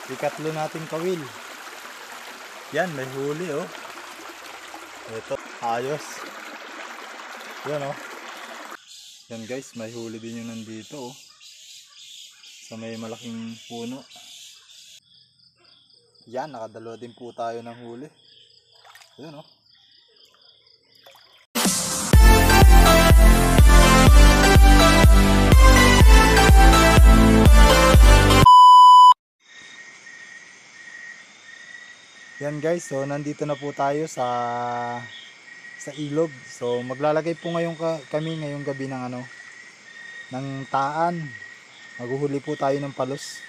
Ikatlo natin kawil. Yan, may huli oh. Ito, ayos. Yan oh. Yan guys, may huli din yung nandito oh. Sa may malaking puno. Yan, nakadalawa din po tayo ng huli. Yan oh. Yan guys, so nandito na po tayo sa ilog. So maglalagay po ngayon kami ngayong gabi ng ng taan. Maghuhuli po tayo ng palos.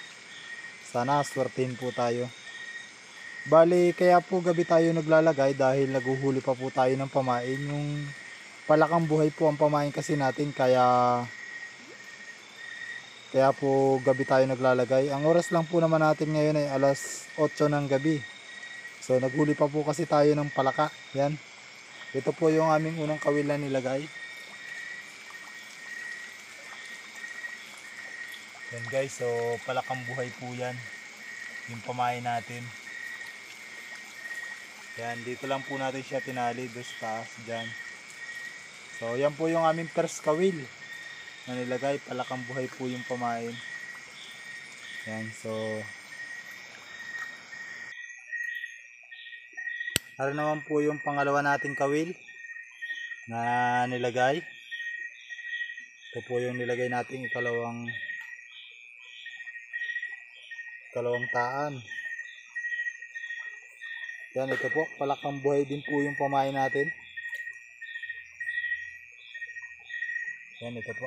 Sana swertein po tayo. Bali, kaya po gabi tayo naglalagay dahil naguhuli pa po tayo ng pamain. Yung palakang buhay po ang pamain kasi natin, kaya po gabi tayo naglalagay. Ang oras lang po naman natin ngayon ay alas 8 ng gabi. So naghuli pa po kasi tayo ng palaka. Yan. Ito po yung aming unang kawil na nilagay. Yan guys, so palakang buhay po yan. Yung pamain natin. Yan, dito lang po natin siya tinali, doon sa taas, dyan. So yan po yung aming first kawil na nilagay. Palakang buhay po yung pamain. Yan, so ano naman po yung pangalawa nating kawil na nilagay. Ito po yung nilagay nating ikalawang taan. Yan, ito po, palakang buhay din po yung pamain natin. Yan, ito po.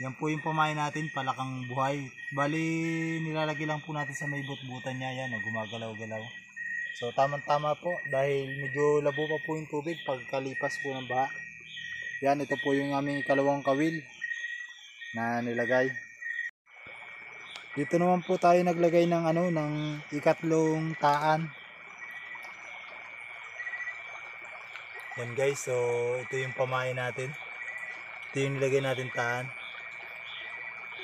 Yan po yung pamain natin, palakang buhay. Bali, nilalagay lang po natin sa may butbutan niya. Yan, gumagalaw-galaw. So tamang-tama po dahil medyo labo pa po yung tubig pagkalipas po ng baha. Yan, ito po yung aming ikalawang kawil na nilagay. Dito naman po tayo naglagay ng ng ikatlong taan. Yan guys, so ito yung pamain natin. Ito yung nilagay natin taan.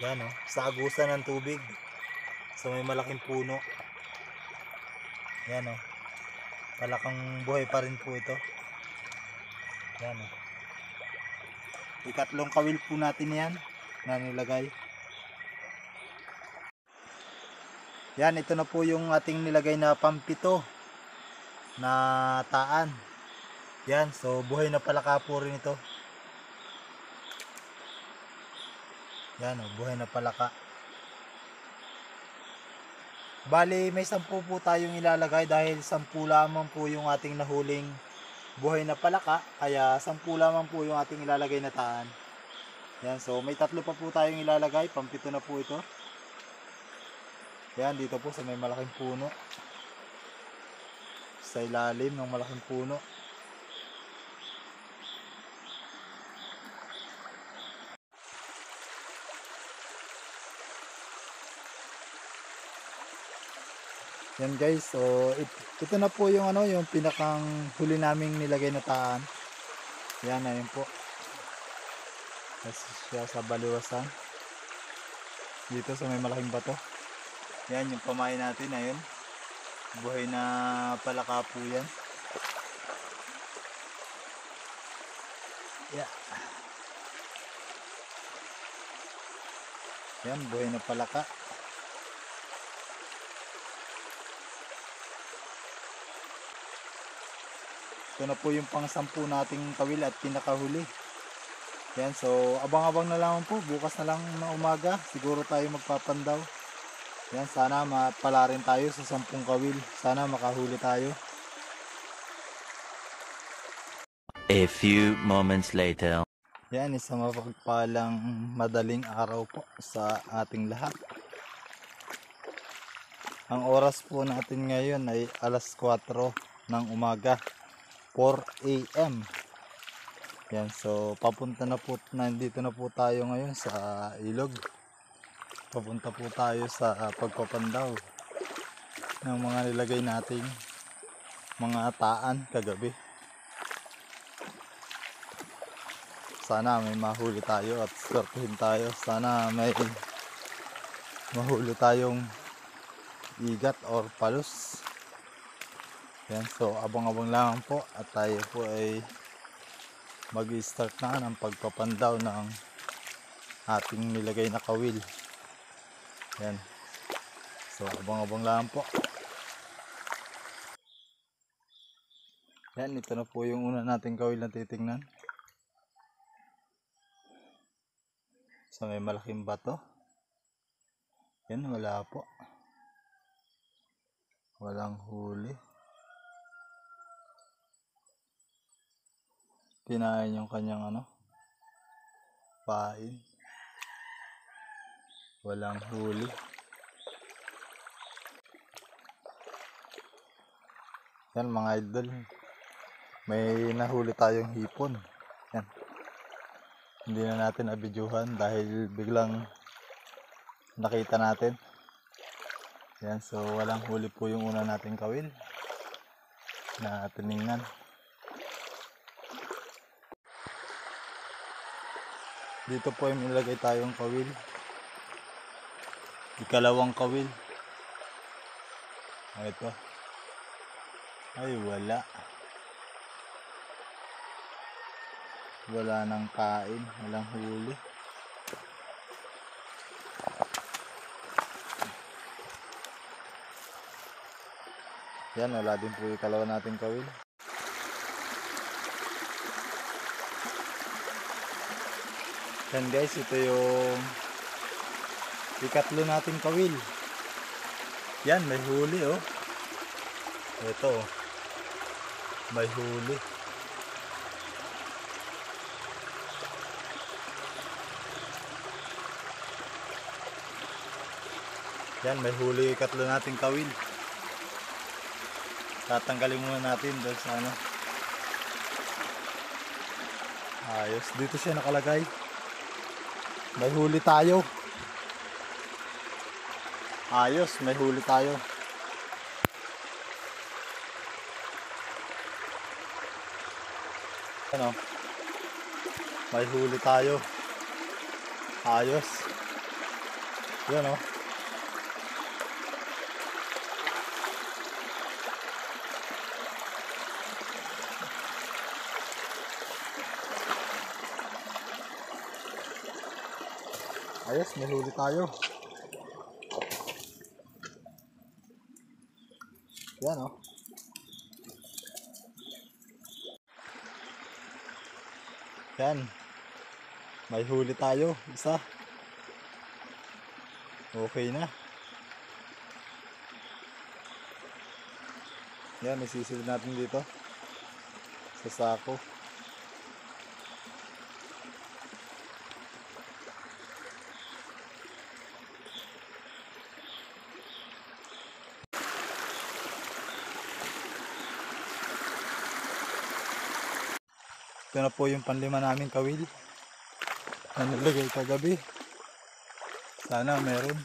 Yan oh, sa agusan ng tubig. So may malaking puno. Yan o, palakang buhay pa rin po ito. Yan o, ikatlong kawil po natin yan na nilagay. Yan, ito na po yung ating nilagay na pampito na taan. Yan, so buhay na palaka po rin ito. Yan o, buhay na palaka. Bali, may 10 po tayong ilalagay dahil 10 lamang po yung ating nahuling buhay na palaka. Kaya 10 lamang po yung ating ilalagay na taan. Yan, so may 3 pa po tayong ilalagay. Pampito na po ito. Yan, dito po sa may malaking puno. Sa ilalim ng malaking puno. Yan guys, so ito na po yung yung pinakang huli naming nilagay na taan. Yan, ayun po. Kasi siya sa baliwasan. Dito sa may malaking bato. Yan yung pamain natin, ayun. Buhay na palaka po yan. Yeah. Yan, buhay na palaka. Ito na po yung pang-10 nating kawil at pinakahuli. Yan, so abang-abang na lang po. Bukas na lang na umaga, siguro tayo magpapandaw. Yan, sana mapala rin tayo sa 10 kawil. Sana makahuli tayo. A few moments later. Yan, isang mapagpalang madaling araw po sa ating lahat. Ang oras po natin ngayon ay alas 4 ng umaga. 4 AM. Yan, so papunta na po, nandito na po tayo ngayon sa ilog. Papunta po tayo sa pagpapandaw ng mga nilagay nating mga taan kagabi. Sana may mahuli tayo at swertehin tayo. Sana may mahuli tayong igat or palos. Yan, so abang-abang lang po at tayo po ay mag-start na ng pagpapandaw ng ating nilagay na kawil. Yan, so abang-abang lang po. Yan, ito na po yung una nating kawil na titingnan. So may malaking bato. Yan, wala po, walang huli. Kinain yung kanyang pain. Walang huli. Yan mga idol, may nahuli tayong hipon. Yan, hindi na natin nabidyuhan dahil biglang nakita natin. Yan, so walang huli po yung una nating kawil na tiningnan. Dito po ay nilagay tayong kawil, ikalawang kawil. Ito ay wala nang kain, walang huli. Yan, wala din po yung ikalawa nating kawil. Yan guys, ito yung ikatlo nating kawil. Yan, may huli oh. Ito oh, may huli. Yan, may huli yung ikatlo nating kawil. Tatanggalin muna natin dahil sa ayos, dito siya nakalagay. May huli tayo. Ayos, may huli tayo. May huli tayo. Ayos. Yan oh. Ayos, may huli tayo. Yan oh. Yan, may huli tayo, isa. Okay na. Yan, isisilid natin dito sa sako. Ito na po yung panlima namin kawil na nilagay kagabi. Sana meron.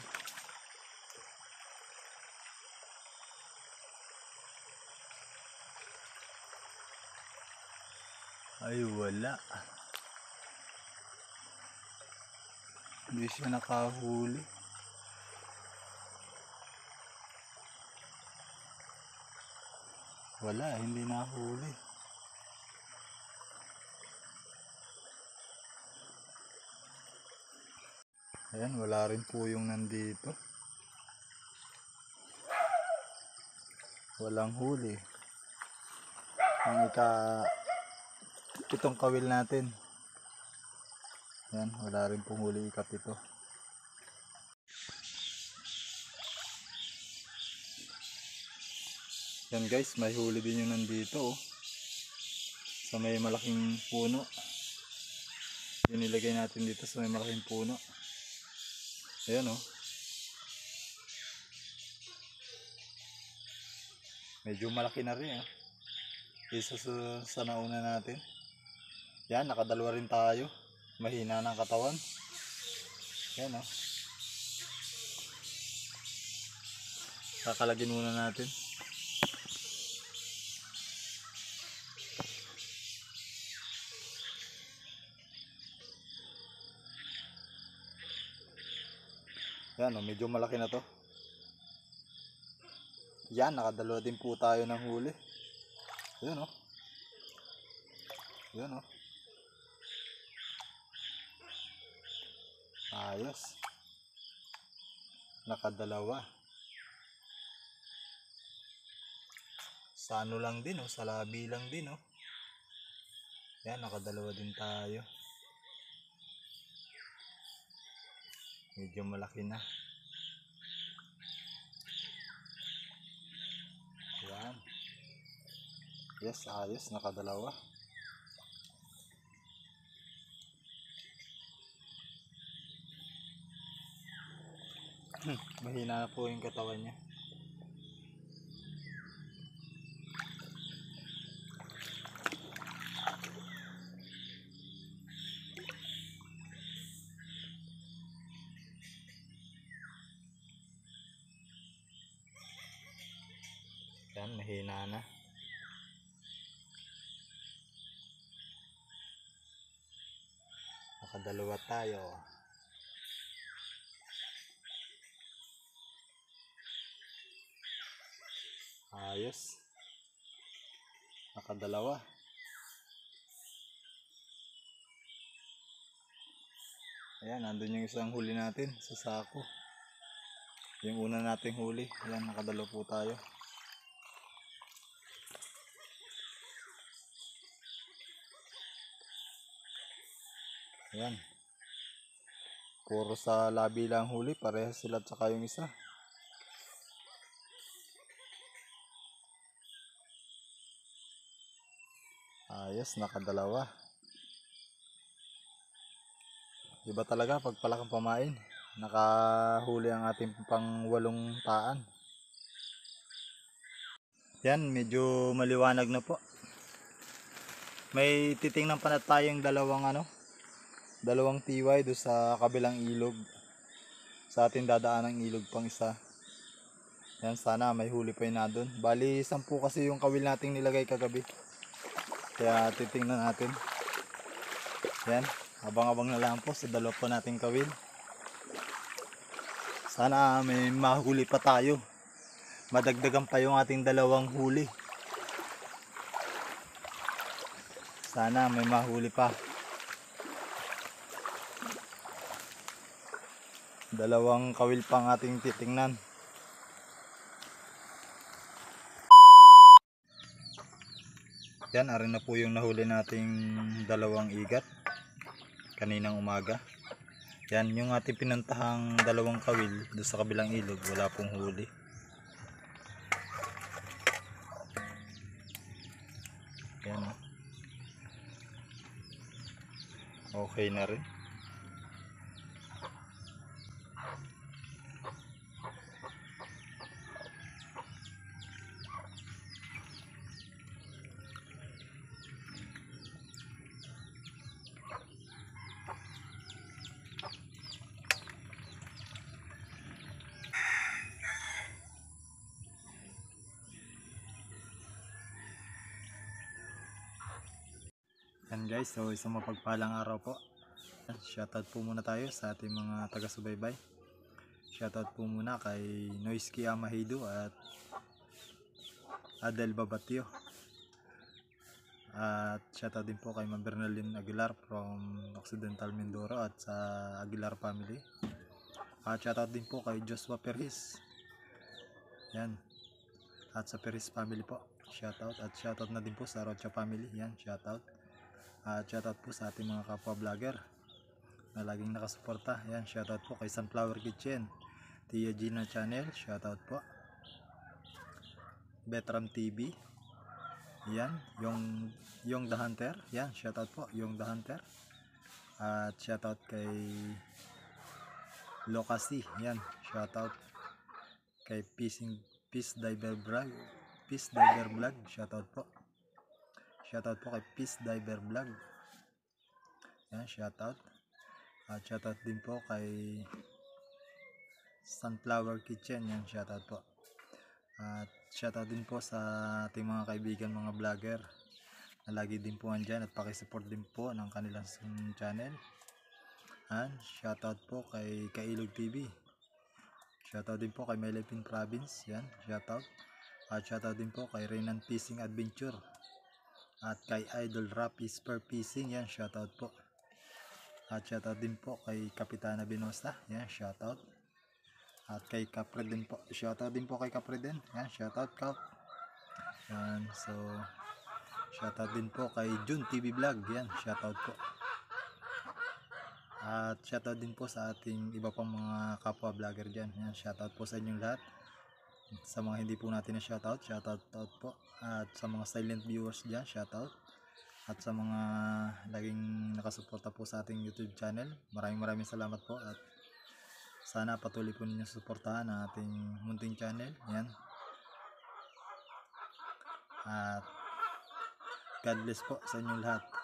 Ay wala. Hindi siya nakahuli. Wala, hindi nahuli. Ayan, wala rin po yung nandito. Walang huli. Ang itong kawil natin. Ayan, wala rin pong huli ikapito. Yan guys, may huli din yung nandito oh. Sa may malaking puno. Yung nilagay natin dito sa may malaking puno. Ayan oh. Medyo malaki na rin isa sa nauna natin. Yan, nakadalawa rin tayo. Mahina ng katawan. Ayan oh. Kakalagin muna natin. Yan, oh, medyo malaki na to. Yan, nakadalawa din po tayo ng huli. Yan, oh. Yan, oh. Ayos. Nakadalawa. Sa ano lang din, oh. Sa labi lang din, oh. Yan, nakadalawa din tayo. Medyo malaki na. Yan. Yes, ayos. Nakadalawa. Mahina na po yung katawan niya. Yan, mahina na. Nakadalawa tayo. Ayos. Nakadalawa. Ayan, nandun yung isang huli natin sa sako. Yung una nating huli. Ayan, nakadalawa po tayo. Ayan. Puro sa labi lang huli. Parehas sila at saka yung isa. Ayos, nakadalawa. Iba talaga pag palakang pamain. Nakahuli ang ating pang 8 taan. Yan, medyo maliwanag na po. May titingnan pa na tayong dalawang tiway do sa kabilang ilog. Sa ating dadaan ng ilog pang isa. Yan, sana may huli pa yun na doon. Bali, 10 kasi yung kawil nating nilagay kagabi. Kaya titingnan natin. Yan, abang-abang na lang po sa dalawa po nating kawil. Sana may mahuli pa tayo. Madagdagan pa yung ating dalawang huli. Sana may mahuli pa. Dalawang kawil pang ating titingnan. Yan, arin na po yung nahuli nating dalawang igat kaninang umaga. Yan, yung ating pinantahang dalawang kawil doon sa kabilang ilog, wala pong huli. Yan, okay na rin. Yan guys, so isang mapagpalang araw po. Shoutout po muna tayo sa ating mga taga-subaybay. Shoutout po muna kay Noisky Amahido at Adel Babatio. At shoutout din po kay Ma'am Bernalyn Aguilar from Occidental Mindoro at sa Aguilar family. At shoutout din po kay Joshua Perhis. Yan. At sa Perhis family po. Shoutout. At shoutout na din po sa Rocha family. Yan, shoutout. At shoutout po sa ating mga kapwa vlogger na laging nakasuporta. Yan, shoutout po kay Sunflower Kitchen, Tia Gina Channel, shoutout po. Betram TV. Yan, yung The Hunter. Yan, shoutout po, yung The Hunter. At shoutout kay Lokasi. Yan, shoutout kay Peace Diver Vlog. Shoutout po. Shoutout po kay Peace Diver Vlog. Yan, shoutout. At shoutout din po kay Sunflower Kitchen. Yan, shoutout po. At shoutout din po sa ating mga kaibigan, mga vlogger na lagi din po andyan at pakisupport din po ng kanilang channel. And shoutout po kay Kailog TV. Shoutout din po kay Melipin Province. Yan, shoutout. At shoutout din po kay Renan Fishing Adventure. At kay Idol Rapi Spur Fishing. Yan, shoutout po. At shoutout din po kay Kapitana Binosta. Yan, shoutout. At kay Kapred din po. Shoutout din po kay Kapred din. Yan, shoutout Kap. Yan, so shoutout din po kay Jun TV Vlog. Yan, shoutout po. At shoutout din po sa ating iba pang mga kapwa vlogger dyan. Yan, shoutout po sa inyong lahat. Sa mga hindi po natin na shoutout, shoutout po. At sa mga silent viewers dyan, shoutout. At sa mga laging nakasuporta po sa ating YouTube channel, maraming salamat po. At sana patuloy po ninyo suportahan ang ating munting channel. Yan. At God bless po sa inyong lahat.